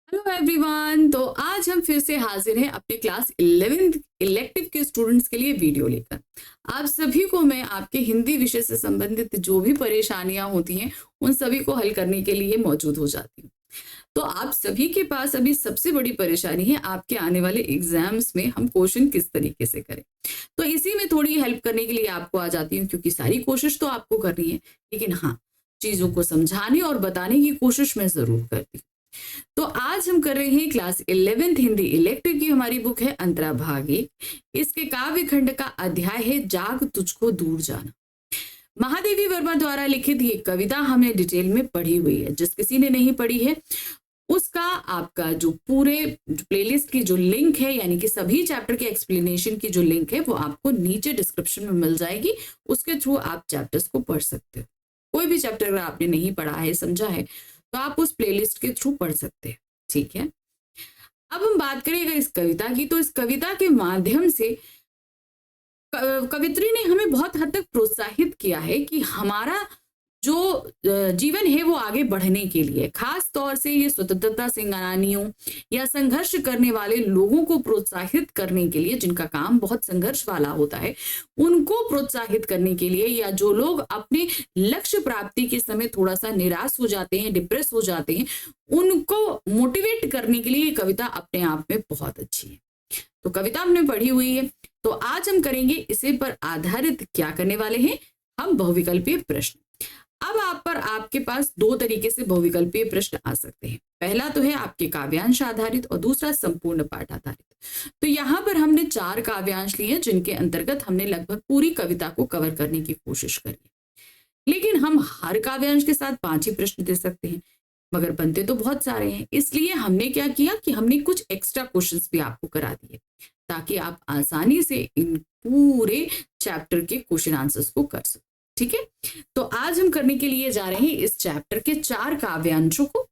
Hello everyone. तो आज हम फिर से हाजिर हैं अपने क्लास 11th इलेक्टिव के स्टूडेंट्स के लिए वीडियो लेकर। आप सभी को मैं आपके हिंदी विषय से संबंधित जो भी परेशानियां होती हैं उन सभी को हल करने के लिए मौजूद हो जाती हूँ। तो आप सभी के पास अभी सबसे बड़ी परेशानी है आपके आने वाले एग्जाम्स में हम क्वेश्चन किस तरीके से करें। तो इसी में थोड़ी हेल्प करने के लिए आपको आ जाती हूँ, क्योंकि सारी कोशिश तो आपको करनी है, लेकिन हाँ, चीजों को समझाने और बताने की कोशिश मैं जरूर करती हूँ। तो आज हम कर रहे हैं क्लास 11th हिंदी इलेक्टिव की हमारी बुक है अंतराभाग 1। इसके काव्य खंड का अध्याय है जाग तुझको दूर जाना। महादेवी वर्मा द्वारा लिखित ये कविता हमने डिटेल में पढ़ी हुई है। जिस किसी ने नहीं पढ़ी है उसका आपका जो पूरे प्लेलिस्ट की जो लिंक है, यानी कि सभी चैप्टर के एक्सप्लेनेशन की जो लिंक है वो आपको नीचे डिस्क्रिप्शन में मिल जाएगी। उसके थ्रू आप चैप्टर्स को पढ़ सकते हो। कोई भी चैप्टर अगर आपने नहीं पढ़ा है, समझा है, तो आप उस प्लेलिस्ट के थ्रू पढ़ सकते हैं। ठीक है, अब हम बात करें अगर इस कविता की, तो इस कविता के माध्यम से कवित्री ने हमें बहुत हद तक प्रोत्साहित किया है कि हमारा जो जीवन है वो आगे बढ़ने के लिए, खास तौर से ये स्वतंत्रता सेनानियों या संघर्ष करने वाले लोगों को प्रोत्साहित करने के लिए, जिनका काम बहुत संघर्ष वाला होता है, उनको प्रोत्साहित करने के लिए, या जो लोग अपने लक्ष्य प्राप्ति के समय थोड़ा सा निराश हो जाते हैं, डिप्रेस हो जाते हैं, उनको मोटिवेट करने के लिए ये कविता अपने आप में बहुत अच्छी है। तो कविता हमने पढ़ी हुई है, तो आज हम करेंगे इसे पर आधारित क्या करने वाले हैं हम, बहुविकल्पीय प्रश्न। अब आपके पास दो तरीके से बहुविकल्पीय प्रश्न आ सकते हैं। पहला तो है आपके काव्यांश आधारित और दूसरा संपूर्ण पाठ आधारित। तो यहाँ पर हमने 4 काव्यांश लिए जिनके अंतर्गत हमने लगभग पूरी कविता को कवर करने की कोशिश करी। लेकिन हम हर काव्यांश के साथ 5 ही प्रश्न दे सकते हैं, मगर बनते तो बहुत सारे हैं। इसलिए हमने क्या किया कि हमने कुछ एक्स्ट्रा क्वेश्चंस भी आपको करा दिए, ताकि आप आसानी से इन पूरे चैप्टर के क्वेश्चन आंसर्स को कर सको। ठीक है, तो आज हम करने के लिए जा रहे हैं इस चैप्टर के 4 काव्यांशों को,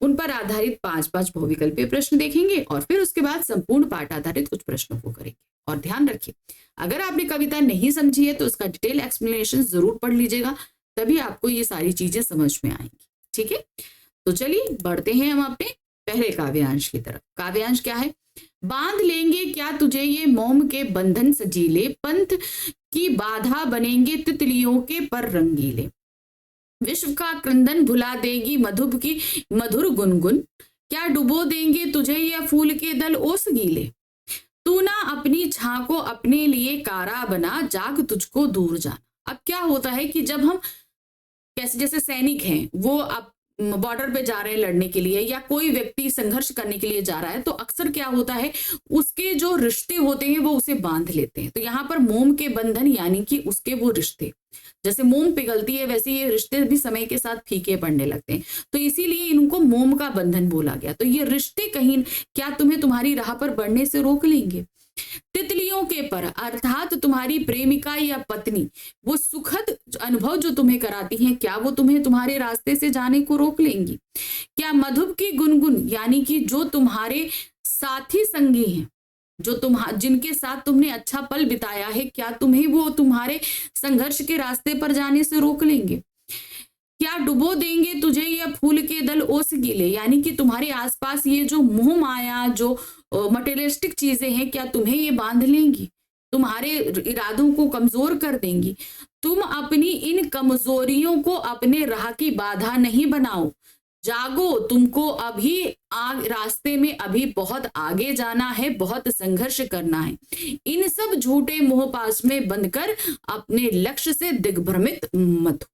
उन पर आधारित 5-5 बहुविकल्पीय प्रश्न देखेंगे और फिर उसके बाद संपूर्ण पाठ आधारित कुछ प्रश्नों को करेंगे। और ध्यान रखिए, अगर आपने कविता नहीं समझी है तो उसका डिटेल एक्सप्लेनेशन जरूर पढ़ लीजिएगा, तभी आपको ये सारी चीजें समझ में आएंगी। ठीक है, तो चलिए बढ़ते हैं हम अपने पहले काव्यांश की तरफ। काव्यांश क्या है? बांध लेंगे क्या तुझे ये मोम के बंधन सजीले, पंथ की बाधा बनेंगे तितलियों के पर रंगीले, विश्व का क्रंदन भुला देगी मधुब की मधुर गुनगुन, क्या डुबो देंगे तुझे ये फूल के दल ओस गीले, तू ना अपनी छां को अपने लिए कारा बना, जाग तुझको दूर जाना। अब क्या होता है कि जब हम कैसे, जैसे सैनिक हैं, वो अब बॉर्डर पे जा रहे हैं लड़ने के लिए, या कोई व्यक्ति संघर्ष करने के लिए जा रहा है, तो अक्सर क्या होता है, उसके जो रिश्ते होते हैं वो उसे बांध लेते हैं। तो यहाँ पर मोम के बंधन यानी कि उसके वो रिश्ते, जैसे मोम पिघलती है वैसे ये रिश्ते भी समय के साथ फीके पड़ने लगते हैं, तो इसीलिए इनको मोम का बंधन बोला गया। तो ये रिश्ते कहीं क्या तुम्हें तुम्हारी राह पर बढ़ने से रोक लेंगे? तितलियों के पर अर्थात तुम्हारी प्रेमिका या पत्नी, वो सुखद अनुभव जो तुम्हें कराती हैं, क्या वो तुम्हें तुम्हारे रास्ते से जाने को रोक लेंगी? क्या मधुब की गुनगुन यानी कि जो तुम्हारे साथी संगी हैं, जो जिनके साथ तुमने अच्छा पल बिताया है, क्या तुम्हें वो तुम्हारे संघर्ष के रास्ते पर जाने से रोक लेंगे? क्या डुबो देंगे तुझे या फूल के दल ओस गीले, यानी कि तुम्हारे आसपास ये जो मोह माया, जो मटेरियलिस्टिक चीजें हैं, क्या तुम्हें ये बांध लेंगी, तुम्हारे इरादों को कमजोर कर देंगी? तुम अपनी इन कमजोरियों को अपने राह की बाधा नहीं बनाओ, जागो, तुमको अभी रास्ते में अभी बहुत आगे जाना है, बहुत संघर्ष करना है। इन सब झूठे मोह पास में बंधकर अपने लक्ष्य से दिग्भ्रमित मत हो।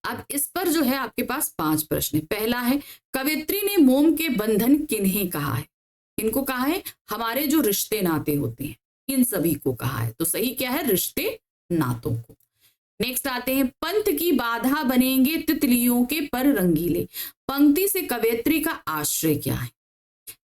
अब इस पर जो है आपके पास 5 प्रश्न। पहला है, कवित्री ने मोम के बंधन किन्हें कहा है? इनको कहा है हमारे जो रिश्ते नाते होते हैं, इन सभी को कहा है। तो सही क्या है? रिश्ते नातों को। नेक्स्ट आते हैं, पंथ की बाधा बनेंगे तितलियों के पर रंगीले। पंक्ति से कवित्री का आश्रय क्या है?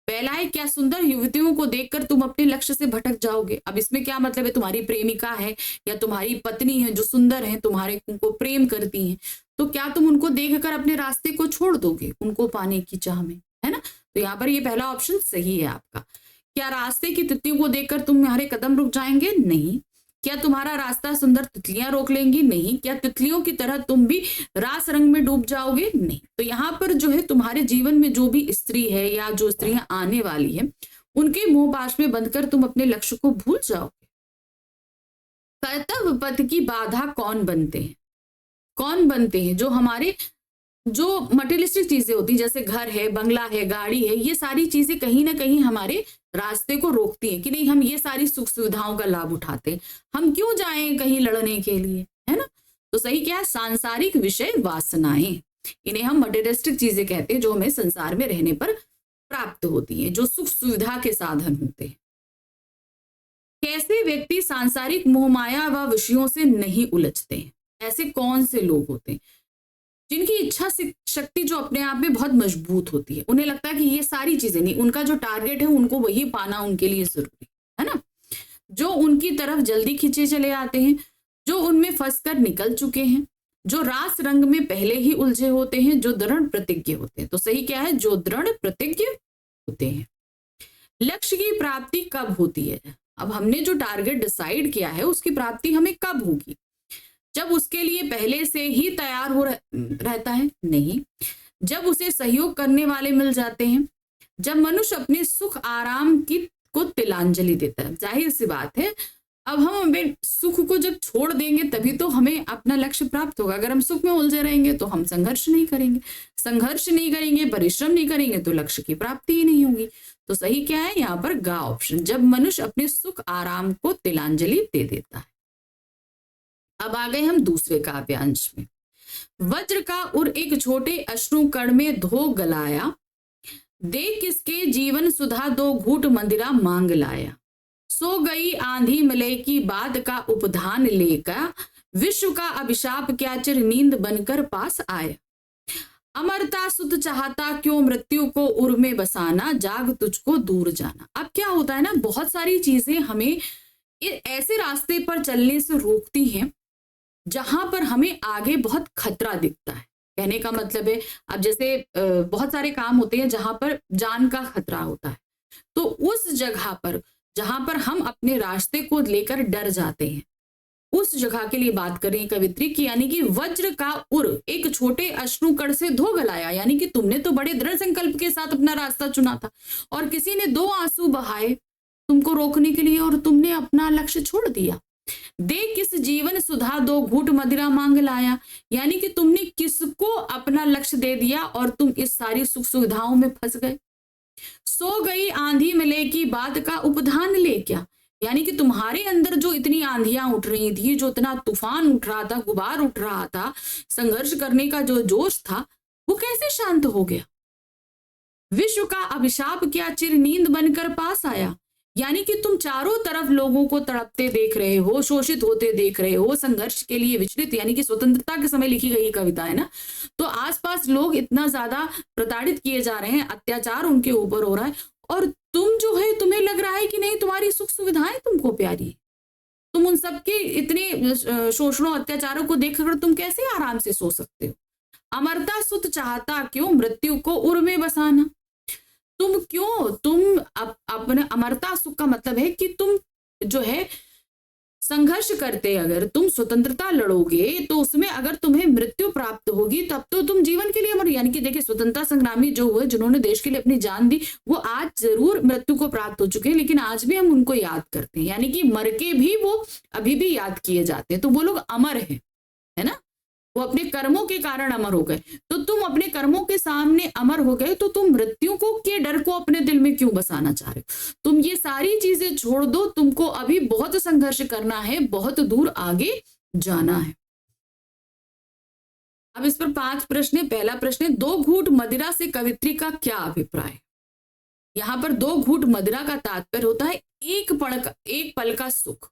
पहला है, क्या सुंदर युवतियों को देखकर तुम अपने लक्ष्य से भटक जाओगे? अब इसमें क्या मतलब है? तुम्हारी प्रेमिका है या तुम्हारी पत्नी है जो सुंदर है, तुम्हारे को प्रेम करती हैं, तो क्या तुम उनको देखकर अपने रास्ते को छोड़ दोगे उनको पाने की चाह में, है ना? तो यहाँ पर ये पहला ऑप्शन सही है आपका। क्या रास्ते की तितलियों को देखकर तुम्हारे कदम रुक जाएंगे? नहीं। क्या तुम्हारा रास्ता सुंदर तितलियां रोक लेंगी? नहीं। क्या तितलियों की तरह तुम भी रास रंग में डूब जाओगे? नहीं। तो यहाँ पर जो है तुम्हारे जीवन में जो भी स्त्री है या जो स्त्रियां आने वाली है, उनके मोहपाश में बंधकर तुम अपने लक्ष्य को भूल जाओगे। कर्तव्य पथ की बाधा कौन बनते हैं? कौन बनते हैं? जो हमारे जो मटेरियलिस्टिक चीजें होती हैं, जैसे घर है, बंगला है, गाड़ी है, ये सारी चीजें कहीं ना कहीं हमारे रास्ते को रोकती हैं कि नहीं, हम ये सारी सुख सुविधाओं का लाभ उठाते हैं, हम क्यों जाएं कहीं लड़ने के लिए, है ना। तो सही क्या है? सांसारिक विषय वासनाएं, इन्हें हम मटेरियलिस्टिक चीजें कहते हैं, जो हमें संसार में रहने पर प्राप्त होती हैं, जो सुख सुविधा के साधन होते हैं। कैसे व्यक्ति सांसारिक मोहमाया व विषयों से नहीं उलझते हैं? ऐसे कौन से लोग होते हैं जिनकी इच्छा शक्ति जो अपने आप में बहुत मजबूत होती है, उन्हें लगता है कि ये सारी चीजें नहीं, उनका जो टारगेट है उनको वही पाना उनके लिए जरूरी है ना, जो उनकी तरफ जल्दी खींचे चले आते हैं, जो उनमें फंसकर निकल चुके हैं, जो रास रंग में पहले ही उलझे होते हैं, जो दृढ़ प्रतिज्ञ होते हैं। तो सही क्या है? जो दृढ़ प्रतिज्ञ होते हैं। लक्ष्य की प्राप्ति कब होती है? अब हमने जो टारगेट डिसाइड किया है उसकी प्राप्ति हमें कब होगी? जब उसके लिए पहले से ही तैयार हो रहता है? नहीं। जब उसे सहयोग करने वाले मिल जाते हैं, जब मनुष्य अपने सुख आराम को तिलांजलि देता है। जाहिर सी बात है, अब हम अपने सुख को जब छोड़ देंगे तभी तो हमें अपना लक्ष्य प्राप्त होगा। अगर हम सुख में उलझे रहेंगे तो हम संघर्ष नहीं करेंगे, परिश्रम नहीं करेंगे तो लक्ष्य की प्राप्ति ही नहीं होगी। तो सही क्या है यहाँ पर? गा ऑप्शन, जब मनुष्य अपने सुख आराम को तिलांजलि दे देता है। अब आ गए हम दूसरे काव्यांश में। वज्र का उर एक छोटे अश्रु कण में धो गलाया, दे किसके जीवन सुधा दो घूट मंदिरा मांग लाया। सो गई आंधी मलय की बाद का उपधान लेकर, विश्व का अभिशाप क्या चिर नींद बनकर पास आया। अमरता सुध चाहता क्यों मृत्यु को उर में बसाना, जाग तुझको दूर जाना। अब क्या होता है ना, बहुत सारी चीजें हमें ऐसे रास्ते पर चलने से रोकती हैं जहां पर हमें आगे बहुत खतरा दिखता है। कहने का मतलब है, अब जैसे बहुत सारे काम होते हैं जहां पर जान का खतरा होता है, तो उस जगह पर जहां पर हम अपने रास्ते को लेकर डर जाते हैं, उस जगह के लिए बात कर रही है कवित्री की, यानी कि वज्र का उर एक छोटे अश्रु कण से धो गलाया, यानी कि तुमने तो बड़े दृढ़ संकल्प के साथ अपना रास्ता चुना था और किसी ने 2 आंसू बहाए तुमको रोकने के लिए और तुमने अपना लक्ष्य छोड़ दिया। दे किस जीवन सुधा दो घूट मदिरा मांग लाया, यानी कि तुमने किसको अपना लक्ष्य दे दिया और तुम इस सारी सुख सुविधाओं में फंस गए। सो गई आंधी मिले की बात का उपधान ले क्या, यानी कि तुम्हारे अंदर जो इतनी आंधियां उठ रही थी, जो इतना तूफान उठ रहा था, गुबार उठ रहा था, संघर्ष करने का जो जोश था, वो कैसे शांत हो गया। विश्व का अभिशाप क्या चिर नींद बनकर पास आया, यानी कि तुम चारों तरफ लोगों को तड़पते देख रहे हो, शोषित होते देख रहे हो, संघर्ष के लिए विचलित, यानी कि स्वतंत्रता के समय लिखी गई कविता है ना, तो आसपास लोग इतना ज्यादा प्रताड़ित किए जा रहे हैं, अत्याचार उनके ऊपर हो रहा है, और तुम जो है, तुम्हें लग रहा है कि नहीं तुम्हारी सुख सुविधाएं तुमको प्यारी है, तुम उन सबके इतने शोषणों अत्याचारों को देखकर तुम कैसे आराम से सो सकते हो। अमरता सुत चाहता क्यों मृत्यु को उर में बसाना, तुम अपने अमरता सुख का मतलब है कि तुम जो है संघर्ष करते, अगर तुम स्वतंत्रता लड़ोगे तो उसमें अगर तुम्हें मृत्यु प्राप्त होगी तब तो तुम जीवन के लिए अमर, यानी कि देखिए स्वतंत्रता संग्रामी जो हुए, जिन्होंने देश के लिए अपनी जान दी, वो आज जरूर मृत्यु को प्राप्त हो चुके हैं, लेकिन आज भी हम उनको याद करते हैं, यानी कि मर के भी वो अभी भी याद किए जाते हैं, तो वो लोग अमर हैं, है ना, वो अपने कर्मों के कारण अमर हो गए। तो तुम अपने कर्मों के सामने अमर हो गए, तो तुम मृत्यु को के डर को अपने दिल में क्यों बसाना चाह रहे हो। तुम ये सारी चीजें छोड़ दो, तुमको अभी बहुत संघर्ष करना है, बहुत दूर आगे जाना है। अब इस पर 5 प्रश्न है। पहला प्रश्न है, 2 घूंट मदिरा से कवित्री का क्या अभिप्राय। यहाँ पर 2 घूंट मदिरा का तात्पर्य होता है एक पल का सुख,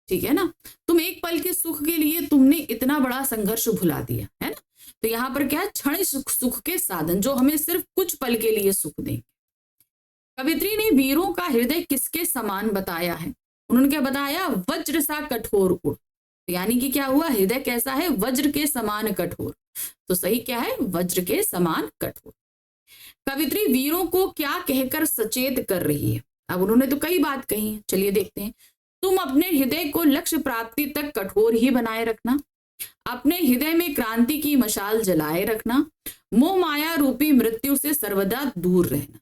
ठीक है ना, तुम एक पल के सुख के लिए तुमने इतना बड़ा संघर्ष भुला दिया है ना, तो यहाँ पर क्या है, क्षणिक सुख के साधन जो हमें सिर्फ कुछ पल के लिए सुख देंगे। कवित्री ने वीरों का हृदय किसके समान बताया है, उन्होंने क्या बताया, वज्र सा कठोर उड़, यानी कि क्या हुआ, हृदय कैसा है, वज्र के समान कठोर, तो सही क्या है, वज्र के समान कठोर। कवित्री वीरों को क्या कहकर सचेत कर रही है, अब उन्होंने तो कई बात कही है, चलिए देखते हैं। तुम अपने हृदय को लक्ष्य प्राप्ति तक कठोर ही बनाए रखना, अपने हृदय में क्रांति की मशाल जलाए रखना, मोह माया रूपी मृत्यु से सर्वदा दूर रहना,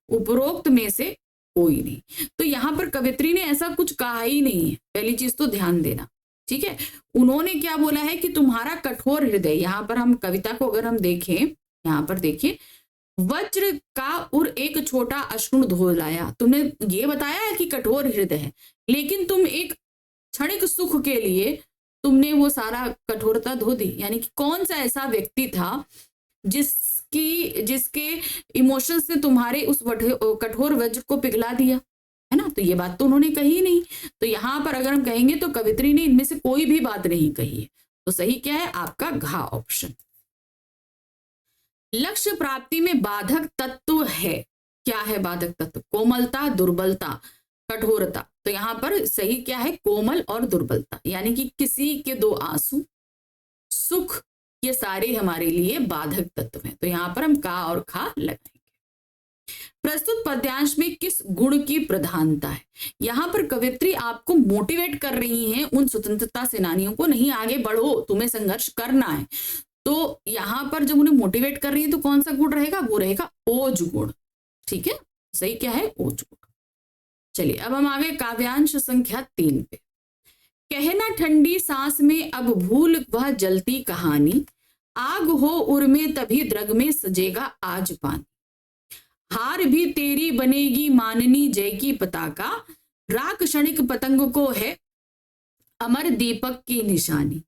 उपरोक्त में से कोई नहीं। तो यहाँ पर कवित्री ने ऐसा कुछ कहा ही नहीं है, पहली चीज तो ध्यान देना, ठीक है। उन्होंने क्या बोला है कि तुम्हारा कठोर हृदय, यहाँ पर हम कविता को अगर हम देखें, यहाँ पर देखिए, वज्र का उर एक छोटा अश्रु धो लाया, तुमने ये बताया है कि कठोर हृदय है, लेकिन तुम एक क्षणिक सुख के लिए तुमने वो सारा कठोरता धो दी। यानी कि कौन सा ऐसा व्यक्ति था जिसके इमोशंस ने तुम्हारे उस कठोर वज्र को पिघला दिया, है ना। तो ये बात तो उन्होंने कही नहीं। तो यहाँ पर अगर हम कहेंगे तो कवित्री ने इनमें से कोई भी बात नहीं कही है। तो सही क्या है आपका घ ऑप्शन। लक्ष्य प्राप्ति में बाधक तत्व है, क्या है बाधक तत्व? कोमलता, दुर्बलता, कठोरता। तो यहाँ पर सही क्या है? कोमल और दुर्बलता। यानी कि किसी के दो आंसू, सुख, ये सारे हमारे लिए बाधक तत्व हैं। तो यहाँ पर हम का और खा लगाएंगे। प्रस्तुत पद्यांश में किस गुण की प्रधानता है? यहाँ पर कवित्री आपको मोटिवेट कर रही हैं उन स्वतंत्रता सेनानियों को, नहीं आगे बढ़ो, तुम्हें संघर्ष करना है। तो यहाँ पर जब उन्हें मोटिवेट कर रही है तो कौन सा गुण रहेगा? वो रहेगा ओज गुण। ठीक है, सही क्या है? ओज गुण। चलिए अब हम आगे काव्यांश संख्या 3 पे। कहना ठंडी सांस में अब भूल वह जलती कहानी, आग हो उर में तभी द्रग में सजेगा आज पानी। हार भी तेरी बनेगी माननी जय की पताका, राख क्षणिक पतंग को है अमर दीपक की निशानी।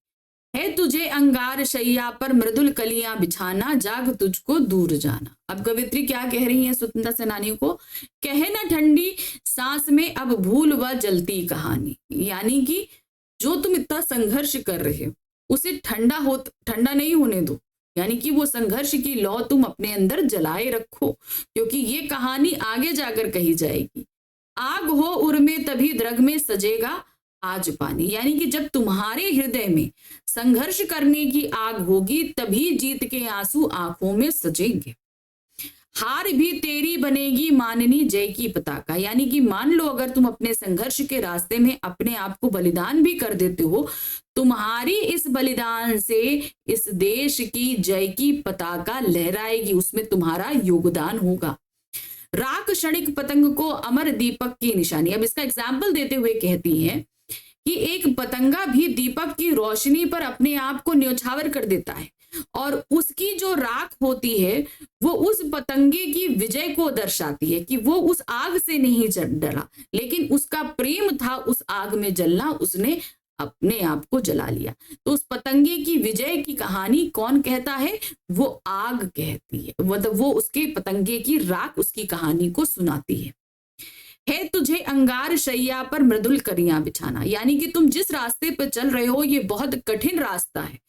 है तुझे अंगार शैया पर मृदुल कलियां बिछाना, जाग तुझको दूर जाना। अब कवित्री क्या कह रही है स्वतंत्रता सेनानियों को? कहना ठंडी सांस में अब भूल व जलती कहानी। यानी कि जो तुम इतना संघर्ष कर रहे हो उसे ठंडा नहीं होने दो। यानी कि वो संघर्ष की लौ तुम अपने अंदर जलाए रखो, क्योंकि ये कहानी आगे जाकर कही जाएगी। आग हो उर में तभी द्रग में सजेगा आज पानी। यानी कि जब तुम्हारे हृदय में संघर्ष करने की आग होगी तभी जीत के आंसू आंखों में सजेंगे। हार भी तेरी बनेगी माननी जय की पताका। यानी कि मान लो अगर तुम अपने संघर्ष के रास्ते में अपने आप को बलिदान भी कर देते हो, तुम्हारी इस बलिदान से इस देश की जय की पताका लहराएगी, उसमें तुम्हारा योगदान होगा। राख क्षणिक पतंग को अमर दीपक की निशानी। अब इसका एग्जाम्पल देते हुए कहती हैं कि एक पतंगा भी दीपक की रोशनी पर अपने आप को न्यौछावर कर देता है, और उसकी जो राख होती है वो उस पतंगे की विजय को दर्शाती है कि वो उस आग से नहीं डरा, लेकिन उसका प्रेम था उस आग में जलना, उसने अपने आप को जला लिया। तो उस पतंगे की विजय की कहानी कौन कहता है? वो आग कहती है, मतलब वो उसके पतंगे की राख उसकी कहानी को सुनाती है। तुझे अंगार शैया पर मृदुल कलियां बिछाना। यानी कि तुम जिस रास्ते पर चल रहे हो ये बहुत कठिन रास्ता है,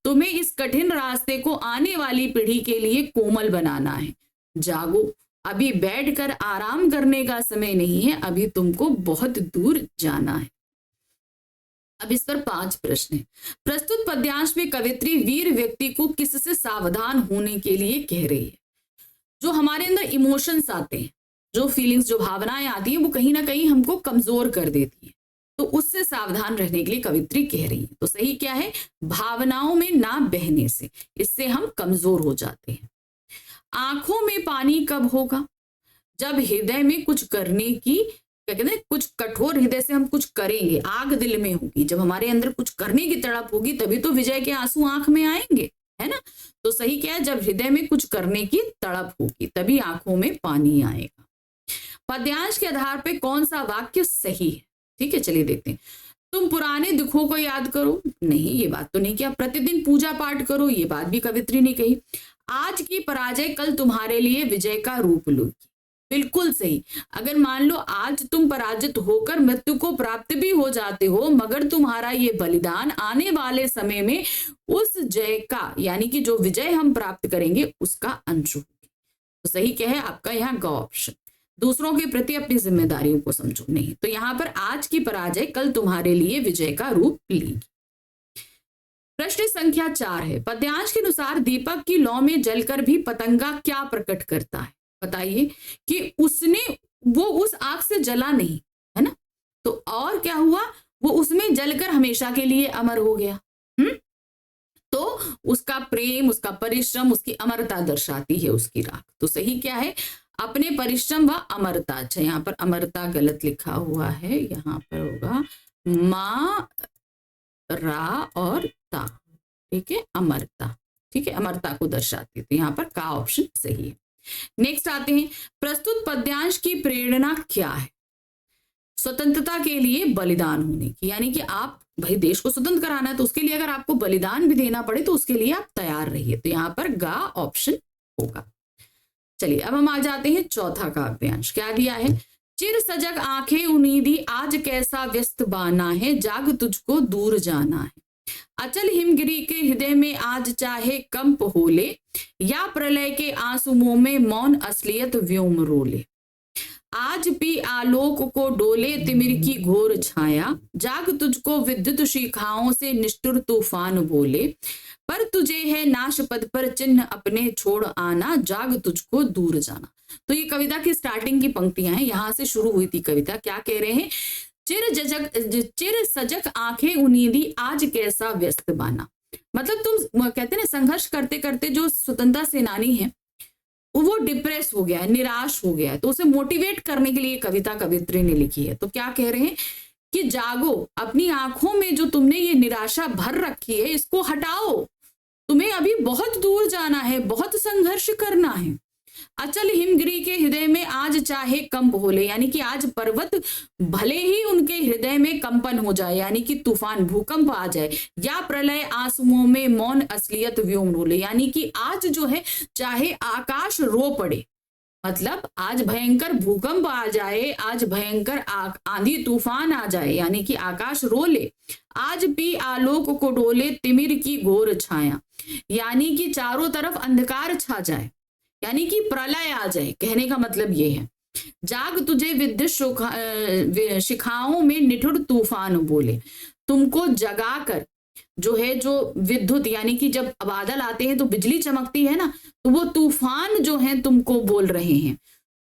तुम्हें इस कठिन रास्ते को आने वाली पीढ़ी के लिए कोमल बनाना है। जागो, अभी बैठकर आराम करने का समय नहीं है, अभी तुमको बहुत दूर जाना है। अब इस पर 5 प्रश्न है। प्रस्तुत पद्यांश में कवित्री वीर व्यक्ति को किससे सावधान होने के लिए कह रही है? जो हमारे अंदर इमोशंस आते हैं, जो फीलिंग्स, जो भावनाएं आती हैं, वो कहीं ना कहीं हमको कमजोर कर देती है, तो उससे सावधान रहने के लिए कवित्री कह रही है। तो सही क्या है? भावनाओं में ना बहने से, इससे हम कमजोर हो जाते हैं। आंखों में पानी कब होगा? जब हृदय में कुछ करने की, क्या कहते हैं, कुछ कठोर हृदय से हम कुछ करेंगे, आग दिल में होगी, जब हमारे अंदर कुछ करने की तड़प होगी तभी तो विजय के आंसू आंख में आएंगे, है ना। तो सही क्या है? जब हृदय में कुछ करने की तड़प होगी तभी आंखों में पानी आएगा। पद्यांश के आधार पे कौन सा वाक्य सही है? ठीक है, चलिए देखते हैं। तुम पुराने दुखों को याद करो, नहीं, ये बात तो नहीं किया। प्रतिदिन पूजा पाठ करो, ये बात भी कवित्री ने कही। आज की पराजय कल तुम्हारे लिए विजय का रूप लूगी, बिल्कुल सही। अगर मान लो आज तुम पराजित होकर मृत्यु को प्राप्त भी हो जाते हो, मगर तुम्हारा ये बलिदान आने वाले समय में उस जय का, यानी कि जो विजय हम प्राप्त करेंगे उसका अंश होगी। तो सही क्या है आपका यहाँ ग ऑप्शन। दूसरों के प्रति अपनी जिम्मेदारियों को समझो, नहीं। तो यहाँ पर आज की पराजय कल तुम्हारे लिए विजय का रूप लेगी। प्रश्न संख्या 4 है। पद्यांश के अनुसार दीपक की लौ में जलकर भी पतंगा क्या प्रकट करता है? बताइए कि उसने वो उस आग से जला नहीं, है ना, तो और क्या हुआ, वो उसमें जलकर हमेशा के लिए अमर हो गया। तो उसका प्रेम, उसका परिश्रम, उसकी अमरता दर्शाती है उसकी राख। तो सही क्या है, अपने परिश्रम व अमरता। अच्छा, यहाँ पर अमरता गलत लिखा हुआ है, यहाँ पर होगा मा रा और ता, ठीक है, अमरता, ठीक है, अमरता को दर्शाती है। तो यहाँ पर का ऑप्शन सही है। नेक्स्ट आते हैं, प्रस्तुत पद्यांश की प्रेरणा क्या है? स्वतंत्रता के लिए बलिदान होने की, यानी कि आप भाई देश को स्वतंत्र कराना है तो उसके लिए अगर आपको बलिदान भी देना पड़े तो उसके लिए आप तैयार रहिए। तो यहाँ पर गा ऑप्शन होगा। चलिए अब हम आ जाते हैं चौथा काव्यांश। क्या दिया है, चिर सजग आंखें उन्नीदी आज कैसा व्यस्त बाना है, जाग तुझको दूर जाना है। अचल हिमगिरी के हृदय में आज चाहे कंप होले, या प्रलय के आंसुओं में मौन असलियत व्योम रोले। आज भी आलोक को डोले तिमिर की घोर छाया, जाग तुझको विद्युत शिखाओं से निष्ठुर तूफान बोले। पर तुझे है नाश पद पर चिन्ह अपने छोड़ आना, जाग तुझको दूर जाना। तो ये कविता की स्टार्टिंग की पंक्तियां हैं, यहां से शुरू हुई थी कविता। क्या कह रहे हैं, चिर सजग आंखें उन्नीदी आज कैसा व्यस्त बाना। मतलब तुम कहते हैं ना, संघर्ष करते करते जो स्वतंत्रता सेनानी है वो डिप्रेस हो गया है, निराश हो गया है, तो उसे मोटिवेट करने के लिए कविता कवित्री ने लिखी है। तो क्या कह रहे हैं कि जागो, अपनी आंखों में जो तुमने ये निराशा भर रखी है इसको हटाओ, तुम्हें अभी बहुत दूर जाना है, बहुत संघर्ष करना है। अचल हिमगिरी के हृदय में आज चाहे कंप होले, यानी कि आज पर्वत भले ही उनके हृदय में कंपन हो जाए, यानी कि तूफान भूकंप आ जाए, या प्रलय आंसुओं में मौन असलियत व्योम रोले, यानी कि आज जो है चाहे आकाश रो पड़े, मतलब आज भयंकर भूकंप आ जाए, आज भयंकर आंधी तूफान आ जाए, यानी कि आकाश रो ले। आज भी आलोक को डोले तिमिर की घोर छाया, यानी कि चारों तरफ अंधकार छा जाए, यानी कि प्रलय आ जाए। कहने का मतलब ये है, जाग तुझे विद्युत शिखाओं में निठुर तूफान बोले, तुमको जगाकर जो है, जो विद्युत यानी कि जब बादल आते हैं तो बिजली चमकती है ना, तो वो तूफान जो है तुमको बोल रहे हैं,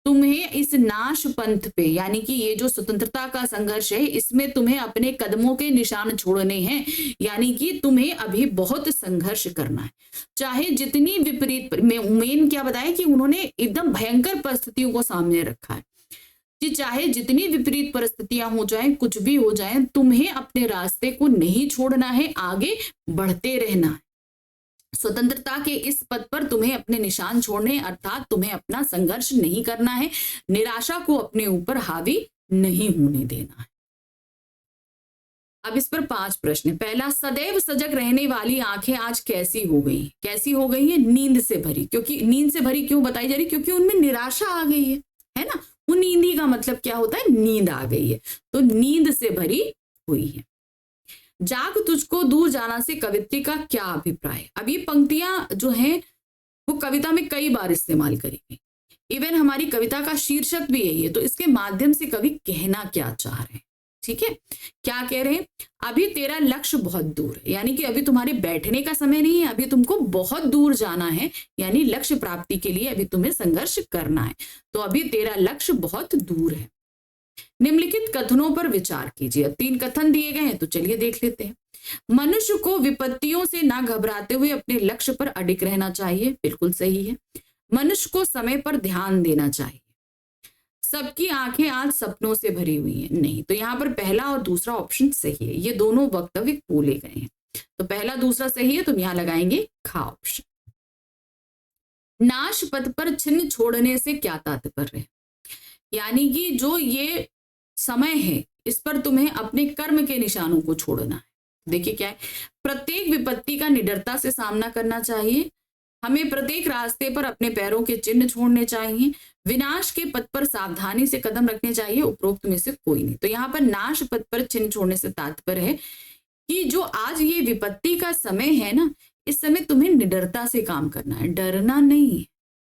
तुम्हें इस नाश पंथ पे, यानी कि ये जो स्वतंत्रता का संघर्ष है इसमें तुम्हें अपने कदमों के निशान छोड़ने हैं, यानी कि तुम्हें अभी बहुत संघर्ष करना है। चाहे जितनी विपरीत, मेन क्या बताया कि उन्होंने एकदम भयंकर परिस्थितियों को सामने रखा है कि चाहे जितनी विपरीत परिस्थितियां हो जाएं, कुछ भी हो जाएं, तुम्हें अपने रास्ते को नहीं छोड़ना है, आगे बढ़ते रहना है। स्वतंत्रता के इस पद पर तुम्हें अपने निशान छोड़ने, अर्थात तुम्हें अपना संघर्ष नहीं करना है, निराशा को अपने ऊपर हावी नहीं होने देना है। अब इस पर 5 प्रश्न। पहला, सदैव सजग रहने वाली आंखें आज कैसी हो गई? कैसी हो गई है? नींद से भरी। क्योंकि नींद से भरी क्यों बताई जा रही? क्योंकि उनमें निराशा आ गई है ना। नींदी का मतलब क्या होता है? नींद आ गई है, तो नींद से भरी हुई है। जाग तुझको दूर जाना से कवित्री का क्या अभिप्राय? अब ये पंक्तियां जो हैं वो कविता में कई बार इस्तेमाल करी गई, इवन हमारी कविता का शीर्षक भी यही है। तो इसके माध्यम से कवि कहना क्या चाह रहे हैं, ठीक है? क्या कह रहे हैं? अभी तेरा लक्ष्य बहुत दूर है, यानी कि अभी तुम्हारे बैठने का समय नहीं है, अभी तुमको बहुत दूर जाना है, यानी लक्ष्य प्राप्ति के लिए अभी तुम्हें संघर्ष करना है। तो अभी तेरा लक्ष्य बहुत दूर है। निम्नलिखित कथनों पर विचार कीजिए। अब 3 कथन दिए गए हैं, तो चलिए देख लेते हैं। मनुष्य को विपत्तियों से ना घबराते हुए अपने लक्ष्य पर अडिग रहना चाहिए, बिल्कुल सही है। मनुष्य को समय पर ध्यान देना चाहिए। सबकी आंखें आज सपनों से भरी हुई हैं, नहीं। तो यहाँ पर पहला और दूसरा ऑप्शन सही है, ये दोनों वक्तव्य बोले गए हैं। तो पहला दूसरा सही है, तो यहाँ लगाएंगे खा ऑप्शन। नाश पथ पर चिन्ह छोड़ने से क्या तात्पर्य है? यानी कि जो ये समय है इस पर तुम्हें अपने कर्म के निशानों को छोड़ना है। देखिए क्या है, प्रत्येक विपत्ति का निडरता से सामना करना चाहिए, हमें प्रत्येक रास्ते पर अपने पैरों के चिन्ह छोड़ने चाहिए, विनाश के पथ पर सावधानी से कदम रखने चाहिए, उपरोक्त में से कोई नहीं। तो यहाँ पर नाश पथ पर चिन्ह छोड़ने से तात्पर्य है कि जो आज ये विपत्ति का समय है ना, इस समय तुम्हें निडरता से काम करना है, डरना नहीं है,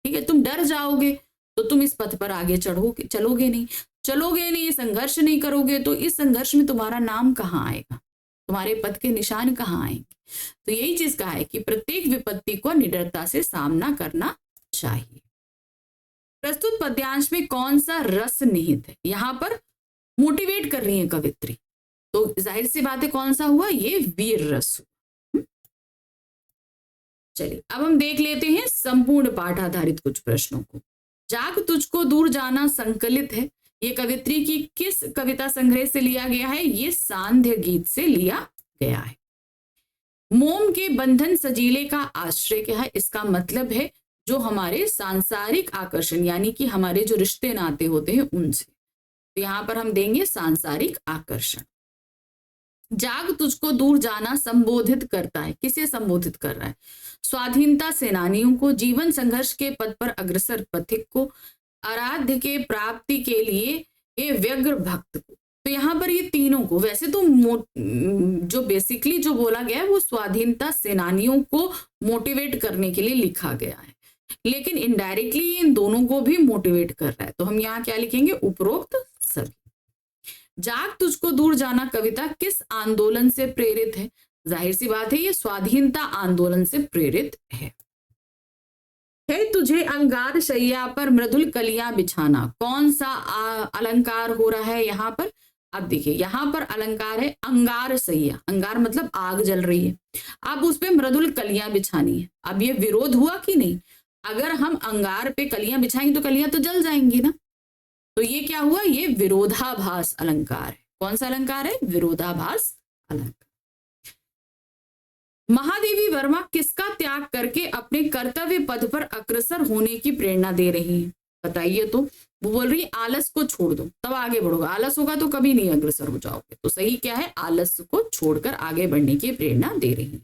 ठीक है? तुम डर जाओगे तो तुम इस पथ पर आगे चलोगे नहीं, संघर्ष नहीं करोगे, तो इस संघर्ष में तुम्हारा नाम कहाँ आएगा, तुम्हारे पद के निशान कहाँ आएंगे? तो यही चीज कहा है कि प्रत्येक विपत्ति को निडरता से सामना करना चाहिए। प्रस्तुत पद्यांश में कौन सा रस निहित है? यहाँ पर मोटिवेट कर रही है कवित्री, तो जाहिर सी बात है कौन सा हुआ, ये वीर रस हुआ। चलिए अब हम देख लेते हैं संपूर्ण पाठ आधारित कुछ प्रश्नों को। जाग तुझको दूर जाना संकलित है, ये कवित्री की किस कविता संग्रह से लिया गया है, ये सांध्य गीत से लिया गया है। मोम के बंधन सजीले का आश्रय क्या है, इसका मतलब है जो हमारे सांसारिक आकर्षण यानी कि हमारे जो रिश्ते नाते होते हैं उनसे, तो यहां पर हम देंगे सांसारिक आकर्षण। जाग तुझको दूर जाना संबोधित करता है, किसे संबोधित कर रहा है, स्वाधीनता सेनानियों को, जीवन संघर्ष के पद पर अग्रसर पथिक को, आराध्य के प्राप्ति के लिए ये व्यग्र भक्त को। तो यहाँ पर ये तीनों को, वैसे तो जो बेसिकली जो बोला गया है वो स्वाधीनता सेनानियों को मोटिवेट करने के लिए लिखा गया है, लेकिन इनडायरेक्टली इन दोनों को भी मोटिवेट कर रहा है, तो हम यहाँ क्या लिखेंगे, उपरोक्त सभी। जाग तुझको दूर जाना कविता किस आंदोलन से प्रेरित है, जाहिर सी बात है ये स्वाधीनता आंदोलन से प्रेरित है। तुझे अंगार शैया पर मृदुल कलियां बिछाना, कौन सा अलंकार हो रहा है यहाँ पर, अब देखिए यहाँ पर अलंकार है अंगार सैया, अंगार मतलब आग जल रही है, अब उस पे मृदुल कलियां बिछानी है। अब ये विरोध हुआ कि नहीं, अगर हम अंगार पे कलियां बिछाएंगे तो कलियां तो जल जाएंगी ना, तो ये क्या हुआ, ये विरोधाभास अलंकार है। कौन सा अलंकार है, विरोधाभास अलंकार। महादेवी वर्मा किसका त्याग करके अपने कर्तव्य पद पर अग्रसर होने की प्रेरणा दे रही है, बताइए। तो वो बोल रही है आलस को छोड़ दो तब आगे बढ़ोगे, आलस होगा तो कभी नहीं अग्रसर हो जाओगे, तो सही क्या है, आलस को छोड़कर आगे बढ़ने की प्रेरणा दे रही है।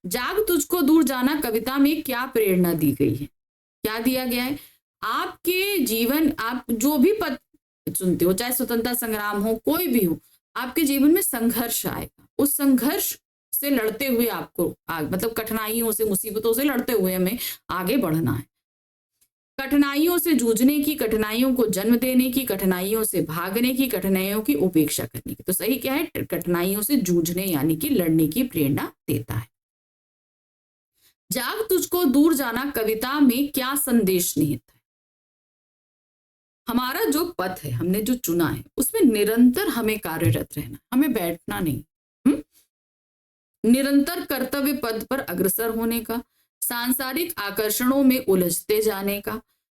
जाग तुझको दूर जाना कविता में क्या प्रेरणा दी गई है, क्या दिया गया है, आपके जीवन, आप जो भी पद सुनते हो, चाहे स्वतंत्रता संग्राम हो कोई भी हो, आपके जीवन में संघर्ष आएगा, उस संघर्ष से लड़ते हुए आपको मतलब कठिनाइयों से, मुसीबतों से लड़ते हुए हमें आगे बढ़ना है। कठिनाइयों से जूझने की, कठिनाइयों को जन्म देने की, कठिनाइयों से भागने की, कठिनाइयों की उपेक्षा करने की, तो सही क्या है, कठिनाइयों से जूझने यानी कि लड़ने की प्रेरणा देता है। जाग तुझको दूर जाना कविता में क्या संदेश निहित है, हमारा जो पथ है, हमने जो चुना है उसमें निरंतर हमें कार्यरत रहना, हमें बैठना नहीं, निरंतर कर्तव्य पद पर अग्रसर होने का, सांसारिक आकर्षणों में उलझते जाने का,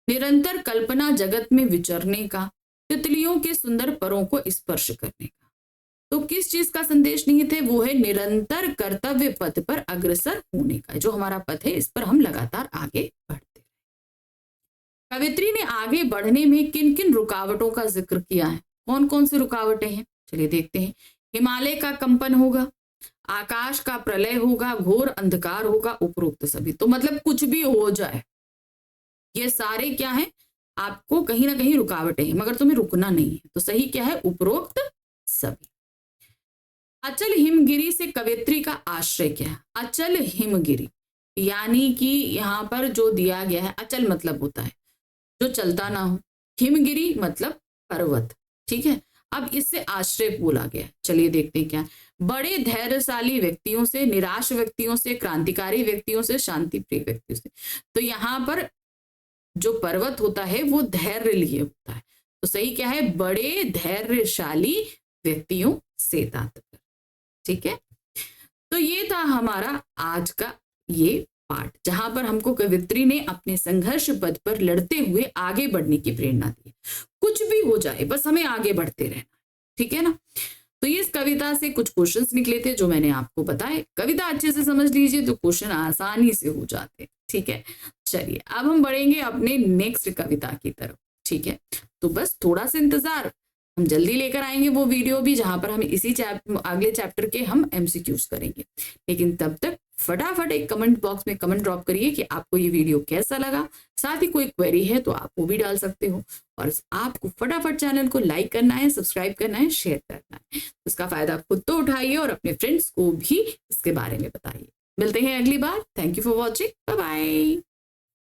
निरंतर कल्पना जगत में विचरने का, तितलियों के सुंदर परों को स्पर्श करने का। तो किस चीज का संदेश निहित है, वो है निरंतर कर्तव्य पथ पर अग्रसर होने का, जो हमारा पथ है इस पर हम लगातार आगे बढ़ते रहे। कवित्री ने आगे बढ़ने में किन किन रुकावटों का जिक्र किया है, कौन कौन सी रुकावटें हैं, चलिए देखते हैं। हिमालय का कंपन होगा, आकाश का प्रलय होगा, घोर अंधकार होगा, उपरोक्त सभी। तो मतलब कुछ भी हो जाए, ये सारे क्या है, आपको कहीं ना कहीं रुकावटें हैं, मगर तुम्हें रुकना नहीं है, तो सही क्या है, उपरोक्त सभी। अचल हिमगिरी से कवित्री का आश्रय क्या है, अचल हिमगिरी यानी कि यहाँ पर जो दिया गया है, अचल मतलब होता है जो चलता ना हो, हिमगिरी मतलब पर्वत, ठीक है। अब इससे आश्रय बोला गया, चलिए देखते हैं क्या। बड़े धैर्यशाली व्यक्तियों से, निराश व्यक्तियों से, क्रांतिकारी व्यक्तियों से, शांति प्रिय व्यक्तियों से। तो यहाँ पर जो पर्वत होता है वो धैर्य लिए होता है, तो सही क्या है, बड़े धैर्यशाली व्यक्तियों से तात्पर्य, ठीक है। तो ये था हमारा आज का ये पाठ, जहां पर हमको कवित्री ने अपने संघर्ष पथ पर लड़ते हुए आगे बढ़ने की प्रेरणा दी। कुछ भी हो जाए बस हमें आगे बढ़ते रहना, ठीक है ना। तो ये इस कविता से कुछ क्वेश्चंस निकले थे जो मैंने आपको बताए। कविता अच्छे से समझ लीजिए तो क्वेश्चन आसानी से हो जाते, ठीक है। चलिए अब हम बढ़ेंगे अपने नेक्स्ट कविता की तरफ, ठीक है। तो बस थोड़ा सा इंतजार, हम जल्दी लेकर आएंगे वो वीडियो भी, जहां पर हम इसी अगले चैप्टर के हम MCQs करेंगे। लेकिन तब तक फटाफट एक कमेंट बॉक्स में कमेंट ड्रॉप करिए कि आपको ये वीडियो कैसा लगा, साथ ही कोई क्वेरी है तो आप वो भी डाल सकते हो, और आपको फटाफट चैनल को लाइक करना है, सब्सक्राइब करना है, शेयर करना है। इसका फायदा खुद तो उठाइए और अपने फ्रेंड्स को भी इसके बारे में बताइए। मिलते हैं अगली बार। Thank you for watching, bye bye.